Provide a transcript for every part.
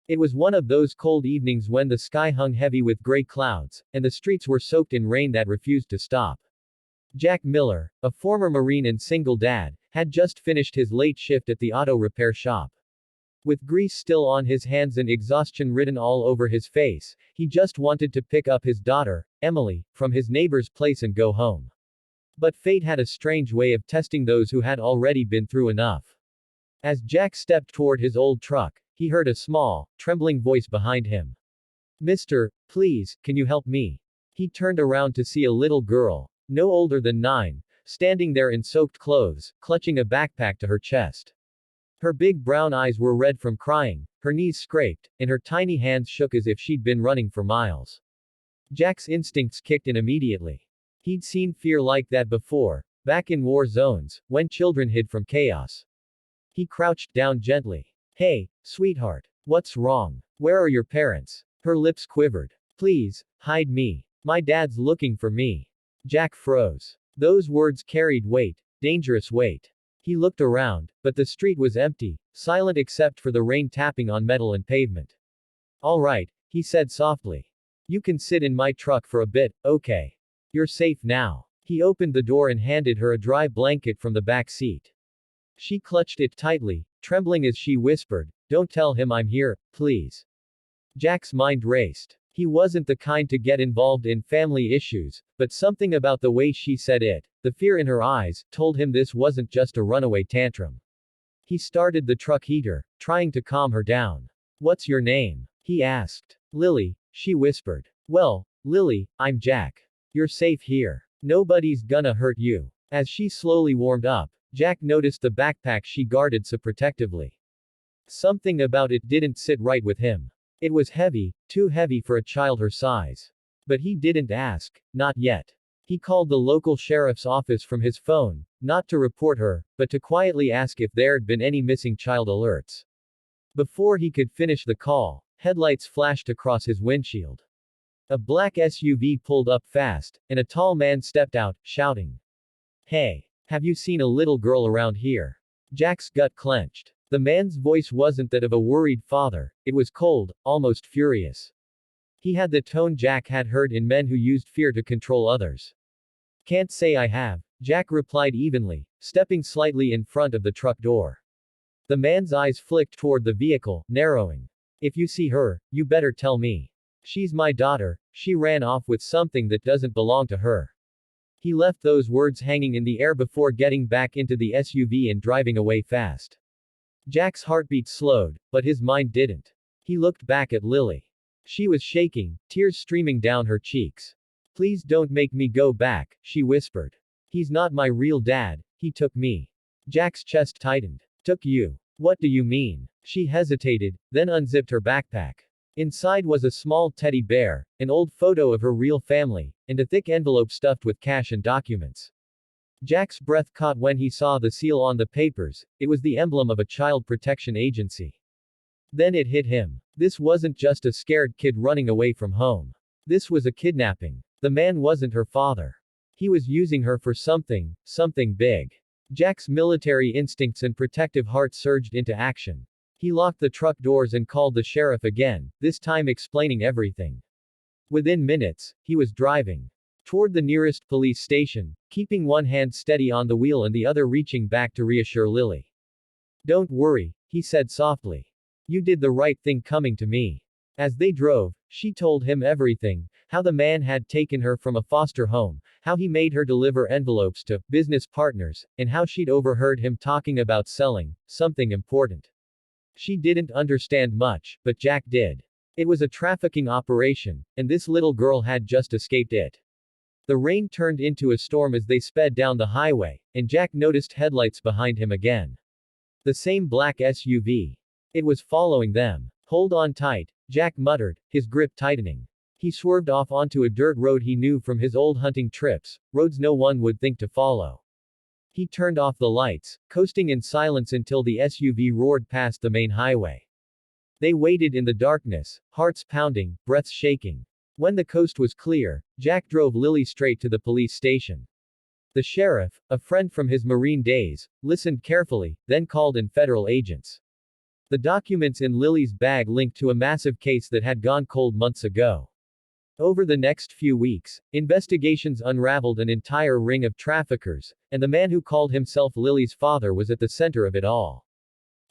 It was one of those cold evenings when the sky hung heavy with gray clouds, and the streets were soaked in rain that refused to stop. Jack Miller, a former Marine and single dad, had just finished his late shift at the auto repair shop. With grease still on his hands and exhaustion written all over his face, he just wanted to pick up his daughter, Emily, from his neighbor's place and go home. But fate had a strange way of testing those who had already been through enough. As Jack stepped toward his old truck, he heard a small, trembling voice behind him. "Mister, please, can you help me?" He turned around to see a little girl, no older than 9, standing there in soaked clothes, clutching a backpack to her chest. Her big brown eyes were red from crying, her knees scraped, and her tiny hands shook as if she'd been running for miles. Jack's instincts kicked in immediately. He'd seen fear like that before, back in war zones, when children hid from chaos. He crouched down gently. "Hey, sweetheart. What's wrong? Where are your parents?" Her lips quivered. "Please, hide me. My dad's looking for me." Jack froze. Those words carried weight, dangerous weight. He looked around, but the street was empty, silent except for the rain tapping on metal and pavement. "All right," he said softly. "You can sit in my truck for a bit, okay? You're safe now." He opened the door and handed her a dry blanket from the back seat. She clutched it tightly, trembling as she whispered, "Don't tell him I'm here, please." Jack's mind raced. He wasn't the kind to get involved in family issues, but something about the way she said it, the fear in her eyes, told him this wasn't just a runaway tantrum. He started the truck heater, trying to calm her down. "What's your name?" he asked. "Lily," she whispered. "Well, Lily, I'm Jack. You're safe here. Nobody's gonna hurt you." As she slowly warmed up, Jack noticed the backpack she guarded so protectively. Something about it didn't sit right with him. It was heavy, too heavy for a child her size. But he didn't ask, not yet. He called the local sheriff's office from his phone, not to report her, but to quietly ask if there'd been any missing child alerts. Before he could finish the call, headlights flashed across his windshield. A black SUV pulled up fast, and a tall man stepped out, shouting, "Hey, have you seen a little girl around here?" Jack's gut clenched. The man's voice wasn't that of a worried father, it was cold, almost furious. He had the tone Jack had heard in men who used fear to control others. "Can't say I have," Jack replied evenly, stepping slightly in front of the truck door. The man's eyes flicked toward the vehicle, narrowing. "If you see her, you better tell me. She's my daughter, she ran off with something that doesn't belong to her." He left those words hanging in the air before getting back into the SUV and driving away fast. Jack's heartbeat slowed, but his mind didn't. He looked back at Lily. She was shaking, tears streaming down her cheeks. "Please don't make me go back," she whispered. "He's not my real dad, he took me." Jack's chest tightened. "Took you? What do you mean?" She hesitated, then unzipped her backpack. Inside was a small teddy bear, an old photo of her real family, and a thick envelope stuffed with cash and documents. Jack's breath caught when he saw the seal on the papers. It was the emblem of a child protection agency. Then it hit him. This wasn't just a scared kid running away from home. This was a kidnapping. The man wasn't her father. He was using her for something big. Jack's military instincts and protective heart surged into action. He locked the truck doors and called the sheriff again, this time explaining everything. Within minutes, he was driving toward the nearest police station, keeping one hand steady on the wheel and the other reaching back to reassure Lily. "Don't worry," he said softly. "You did the right thing coming to me." As they drove, she told him everything, how the man had taken her from a foster home, how he made her deliver envelopes to business partners, and how she'd overheard him talking about selling something important. She didn't understand much, but Jack did. It was a trafficking operation, and this little girl had just escaped it. The rain turned into a storm as they sped down the highway, and Jack noticed headlights behind him again. The same black SUV. It was following them. "Hold on tight," Jack muttered, his grip tightening. He swerved off onto a dirt road he knew from his old hunting trips, roads no one would think to follow. He turned off the lights, coasting in silence until the SUV roared past the main highway. They waited in the darkness, hearts pounding, breaths shaking. When the coast was clear, Jack drove Lily straight to the police station. The sheriff, a friend from his Marine days, listened carefully, then called in federal agents. The documents in Lily's bag linked to a massive case that had gone cold months ago. Over the next few weeks, investigations unraveled an entire ring of traffickers, and the man who called himself Lily's father was at the center of it all.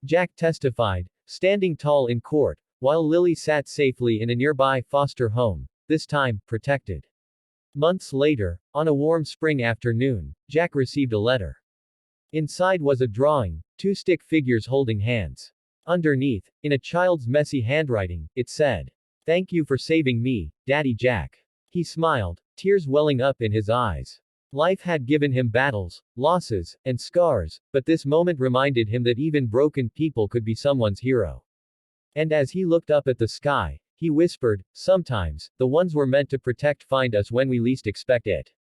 Jack testified, standing tall in court, while Lily sat safely in a nearby foster home, this time, protected. Months later, on a warm spring afternoon, Jack received a letter. Inside was a drawing, two stick figures holding hands. Underneath, in a child's messy handwriting, it said, "Thank you for saving me, Daddy Jack." He smiled, tears welling up in his eyes. Life had given him battles, losses, and scars, but this moment reminded him that even broken people could be someone's hero. And as he looked up at the sky, he whispered, "Sometimes, the ones we're meant to protect find us when we least expect it."